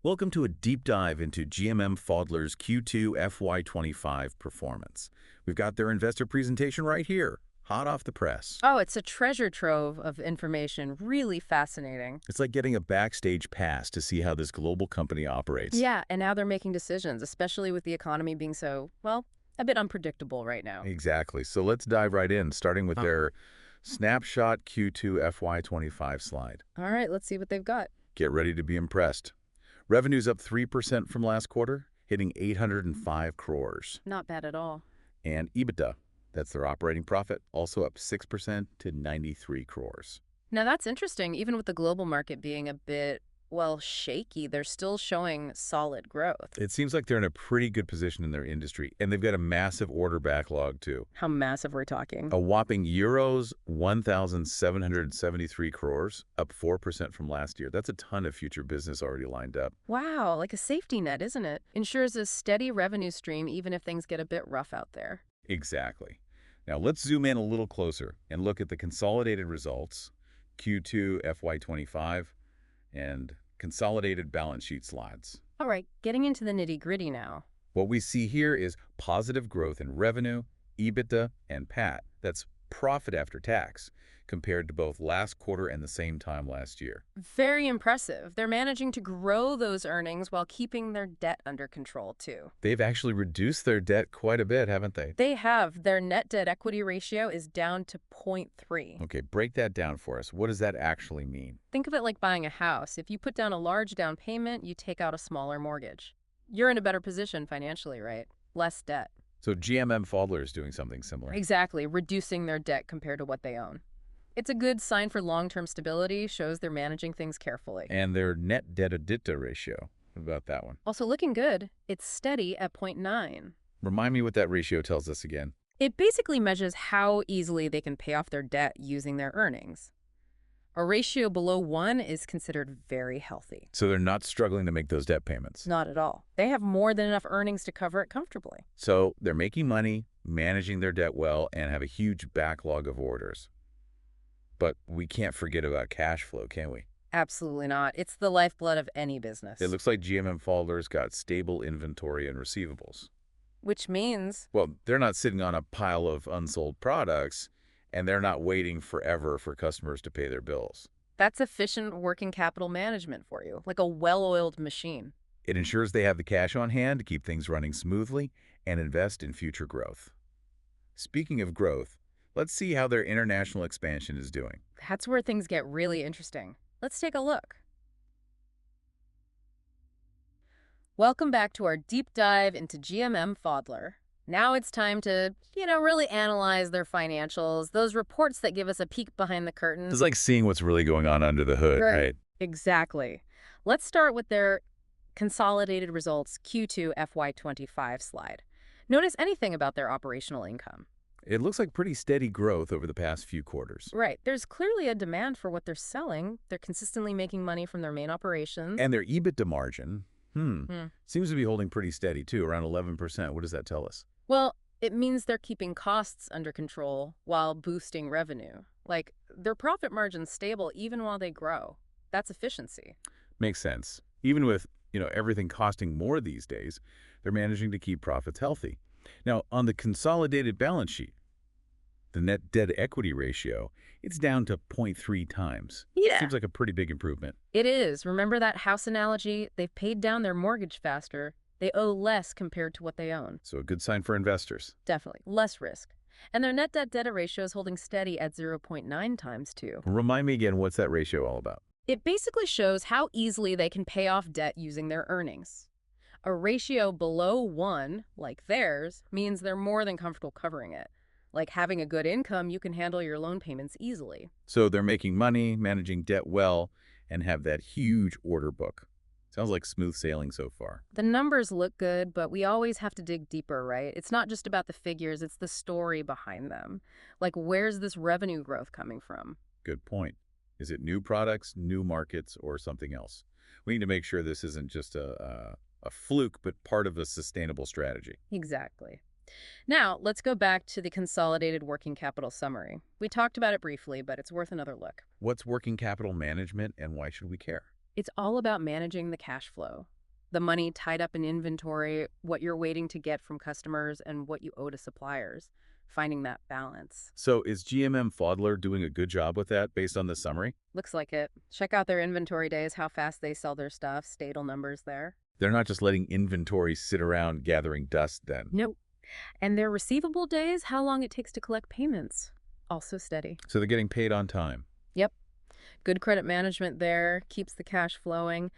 Welcome to a deep dive into GMM Pfaudler's Q2FY25 performance. We've got their investor presentation right here, hot off the press. Oh, it's a treasure trove of information. Really fascinating. It's like getting a backstage pass to see how this global company operates. Yeah, and now they're making decisions, especially with the economy being so, well, a bit unpredictable right now. Exactly. So let's dive right in, starting with their snapshot Q2FY25 slide. All right, let's see what they've got. Get ready to be impressed. Revenue's up 3% from last quarter, hitting 805 crores. Not bad at all. And EBITDA, that's their operating profit, also up 6% to 93 crores. Now that's interesting. Even with the global market being a bit, well, shaky, they're still showing solid growth. It seems like they're in a pretty good position in their industry, and they've got a massive order backlog, too. How massive we're talking. A whopping euros 1,773 crores, up 4% from last year. That's a ton of future business already lined up. Wow, like a safety net, isn't it? Ensures a steady revenue stream even if things get a bit rough out there. Exactly. Now, let's zoom in a little closer and look at the consolidated results, Q2 FY25, and consolidated balance sheet slides. All right, getting into the nitty-gritty now. What we see here is positive growth in revenue, EBITDA, and PAT. That's profit after tax, compared to both last quarter and the same time last year. Very impressive. They're managing to grow those earnings while keeping their debt under control, too. They've actually reduced their debt quite a bit, haven't they? They have. Their net debt equity ratio is down to 0.3. Okay, break that down for us. What does that actually mean? Think of it like buying a house. If you put down a large down payment, you take out a smaller mortgage. You're in a better position financially, right? Less debt. So GMM Pfaudler is doing something similar. Exactly, reducing their debt compared to what they own. It's a good sign for long-term stability, shows they're managing things carefully. And their net debt-EBITDA ratio. What about that one? Also looking good. It's steady at 0.9. Remind me what that ratio tells us again. It basically measures how easily they can pay off their debt using their earnings. A ratio below 1 is considered very healthy. So they're not struggling to make those debt payments. Not at all. They have more than enough earnings to cover it comfortably. So they're making money, managing their debt well, and have a huge backlog of orders. But we can't forget about cash flow, can we? Absolutely not. It's the lifeblood of any business. It looks like GMM Pfaudler's got stable inventory and receivables. Which means... Well, they're not sitting on a pile of unsold products, and they're not waiting forever for customers to pay their bills. That's efficient working capital management for you, like a well-oiled machine. It ensures they have the cash on hand to keep things running smoothly and invest in future growth. Speaking of growth, let's see how their international expansion is doing. That's where things get really interesting. Let's take a look. Welcome back to our deep dive into GMM Pfaudler. Now it's time to, really analyze their financials, those reports that give us a peek behind the curtain. It's like seeing what's really going on under the hood, right? Exactly. Let's start with their consolidated results Q2 FY25 slide. Notice anything about their operational income? It looks like pretty steady growth over the past few quarters. Right. There's clearly a demand for what they're selling. They're consistently making money from their main operations. And their EBITDA margin, seems to be holding pretty steady, too, around 11%. What does that tell us? Well, it means they're keeping costs under control while boosting revenue. Like, their profit margin's stable even while they grow. That's efficiency. Makes sense. Even with, everything costing more these days, they're managing to keep profits healthy. Now, on the consolidated balance sheet, the net debt equity ratio, it's down to 0.3 times. Yeah. Seems like a pretty big improvement. It is. Remember that house analogy? They've paid down their mortgage faster. They owe less compared to what they own. So a good sign for investors. Definitely. Less risk. And their net debt ratio is holding steady at 0.9 times, too. Remind me again, what's that ratio all about? It basically shows how easily they can pay off debt using their earnings. A ratio below 1, like theirs, means they're more than comfortable covering it. Like having a good income, you can handle your loan payments easily. So they're making money, managing debt well, and have that huge order book. Sounds like smooth sailing so far. The numbers look good, but we always have to dig deeper, right? It's not just about the figures, it's the story behind them. Like, where's this revenue growth coming from? Good point. Is it new products, new markets, or something else? We need to make sure this isn't just a fluke, but part of a sustainable strategy. Exactly. Now, let's go back to the consolidated working capital summary. We talked about it briefly, but it's worth another look. What's working capital management, and why should we care? It's all about managing the cash flow. The money tied up in inventory, what you're waiting to get from customers, and what you owe to suppliers. Finding that balance. So is GMM Pfaudler doing a good job with that based on the summary? Looks like it. Check out their inventory days, how fast they sell their stuff, statal numbers there. They're not just letting inventory sit around gathering dust then. Nope. And their receivable days, how long it takes to collect payments. Also steady. So they're getting paid on time. Yep. Good credit management there, keeps the cash flowing.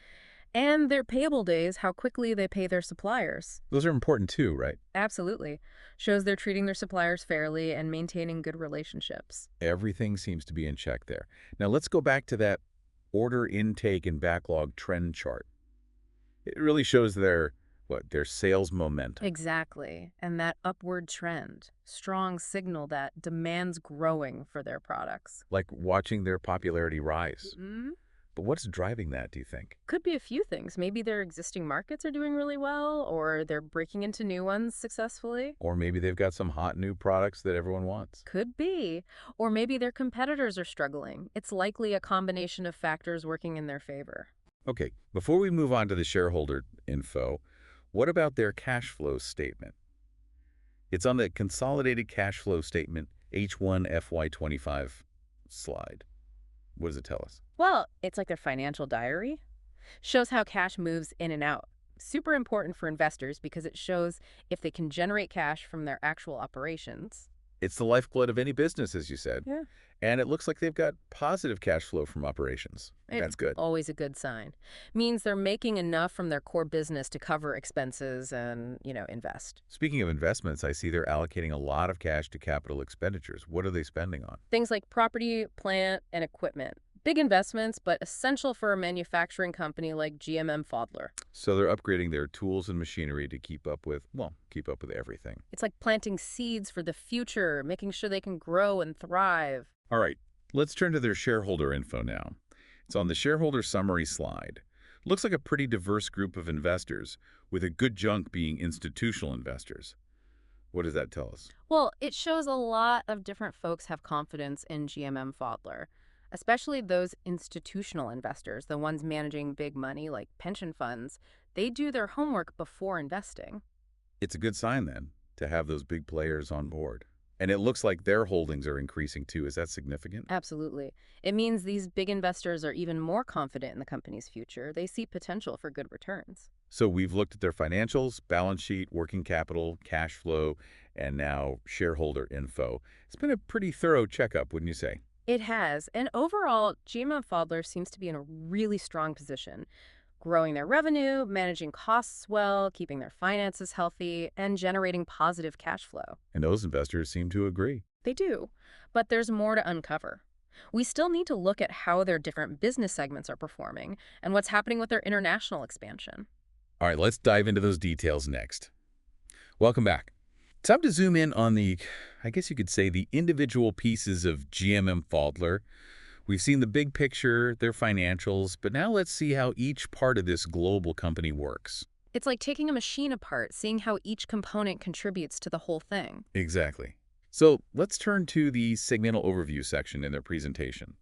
And their payable days, how quickly they pay their suppliers. Those are important too, right? Absolutely. Shows they're treating their suppliers fairly and maintaining good relationships. Everything seems to be in check there. Now let's go back to that order intake and backlog trend chart. It really shows their sales momentum. Exactly. And that upward trend, strong signal that demand's growing for their products. Like watching their popularity rise. Mm-hmm. But what's driving that, do you think? Could be a few things. Maybe their existing markets are doing really well, or they're breaking into new ones successfully. Or maybe they've got some hot new products that everyone wants. Could be. Or maybe their competitors are struggling. It's likely a combination of factors working in their favor. Okay, before we move on to the shareholder info, what about their cash flow statement? It's on the consolidated cash flow statement H1FY25 slide. What does it tell us? Well, it's like their financial diary. Shows how cash moves in and out. Super important for investors because it shows if they can generate cash from their actual operations. It's the lifeblood of any business, as you said. Yeah. And it looks like they've got positive cash flow from operations. That's good. Always a good sign. Means they're making enough from their core business to cover expenses and, invest. Speaking of investments, I see they're allocating a lot of cash to capital expenditures. What are they spending on? Things like property, plant, and equipment. Big investments, but essential for a manufacturing company like GMM Pfaudler. So they're upgrading their tools and machinery to keep up with everything. It's like planting seeds for the future, making sure they can grow and thrive. All right, let's turn to their shareholder info now. It's on the shareholder summary slide. Looks like a pretty diverse group of investors, with a good chunk being institutional investors. What does that tell us? Well, it shows a lot of different folks have confidence in GMM Pfaudler, especially those institutional investors, the ones managing big money like pension funds. They do their homework before investing. It's a good sign, then, to have those big players on board. And it looks like their holdings are increasing, too. Is that significant? Absolutely. It means these big investors are even more confident in the company's future. They see potential for good returns. So we've looked at their financials, balance sheet, working capital, cash flow, and now shareholder info. It's been a pretty thorough checkup, wouldn't you say? It has. And overall, GMM Pfaudler seems to be in a really strong position, growing their revenue, managing costs well, keeping their finances healthy, and generating positive cash flow. And those investors seem to agree. They do. But there's more to uncover. We still need to look at how their different business segments are performing and what's happening with their international expansion. All right, let's dive into those details next. Welcome back. Time to zoom in on I guess you could say, the individual pieces of GMM Pfaudler. We've seen the big picture, their financials, but now let's see how each part of this global company works. It's like taking a machine apart, seeing how each component contributes to the whole thing. Exactly. So let's turn to the segmental overview section in their presentation.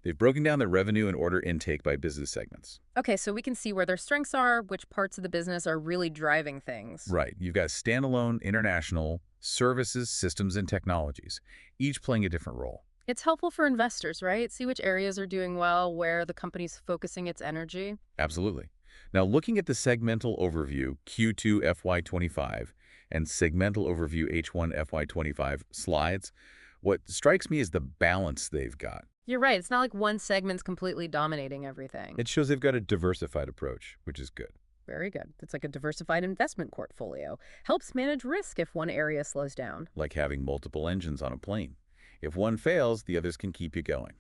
They've broken down their revenue and order intake by business segments. Okay, so we can see where their strengths are, which parts of the business are really driving things. Right. You've got standalone, international, services, systems, and technologies, each playing a different role. It's helpful for investors, right? See which areas are doing well, where the company's focusing its energy. Absolutely. Now, looking at the segmental overview Q2FY25 and segmental overview H1FY25 slides, what strikes me is the balance they've got. You're right. It's not like one segment's completely dominating everything. It shows they've got a diversified approach, which is good. Very good. It's like a diversified investment portfolio. Helps manage risk if one area slows down. Like having multiple engines on a plane. If one fails, the others can keep you going.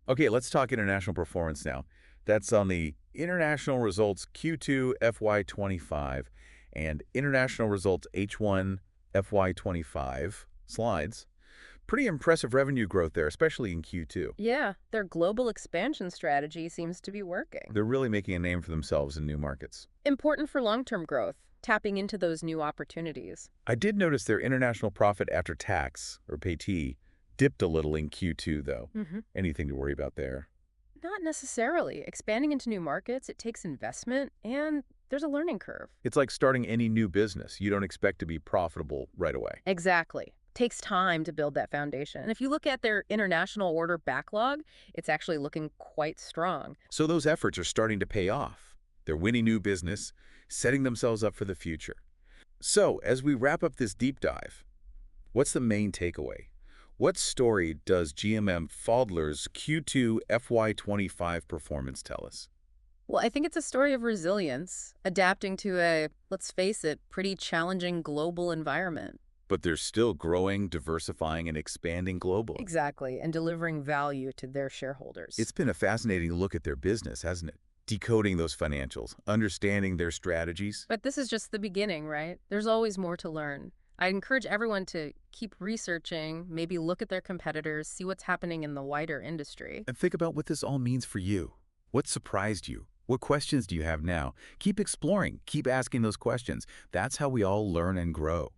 Okay, let's talk international performance now. That's on the international results Q2FY25 and international results H1FY25 slides. Pretty impressive revenue growth there, especially in Q2. Yeah, their global expansion strategy seems to be working. They're really making a name for themselves in new markets. Important for long-term growth, tapping into those new opportunities. I did notice their international profit after tax, or PAT, dipped a little in Q2, though. Anything to worry about there? Not necessarily. Expanding into new markets, it takes investment and there's a learning curve. It's like starting any new business. You don't expect to be profitable right away. Exactly. Takes time to build that foundation. And if you look at their international order backlog, it's actually looking quite strong. So those efforts are starting to pay off. They're winning new business, setting themselves up for the future. So, as we wrap up this deep dive, what's the main takeaway? What story does GMM Pfaudler's Q2FY25 performance tell us? Well, I think it's a story of resilience, adapting to a, let's face it, pretty challenging global environment. But they're still growing, diversifying, and expanding globally. Exactly, and delivering value to their shareholders. It's been a fascinating look at their business, hasn't it? Decoding those financials, understanding their strategies. But this is just the beginning, right? There's always more to learn. I encourage everyone to keep researching, maybe look at their competitors, see what's happening in the wider industry. And think about what this all means for you. What surprised you? What questions do you have now? Keep exploring. Keep asking those questions. That's how we all learn and grow.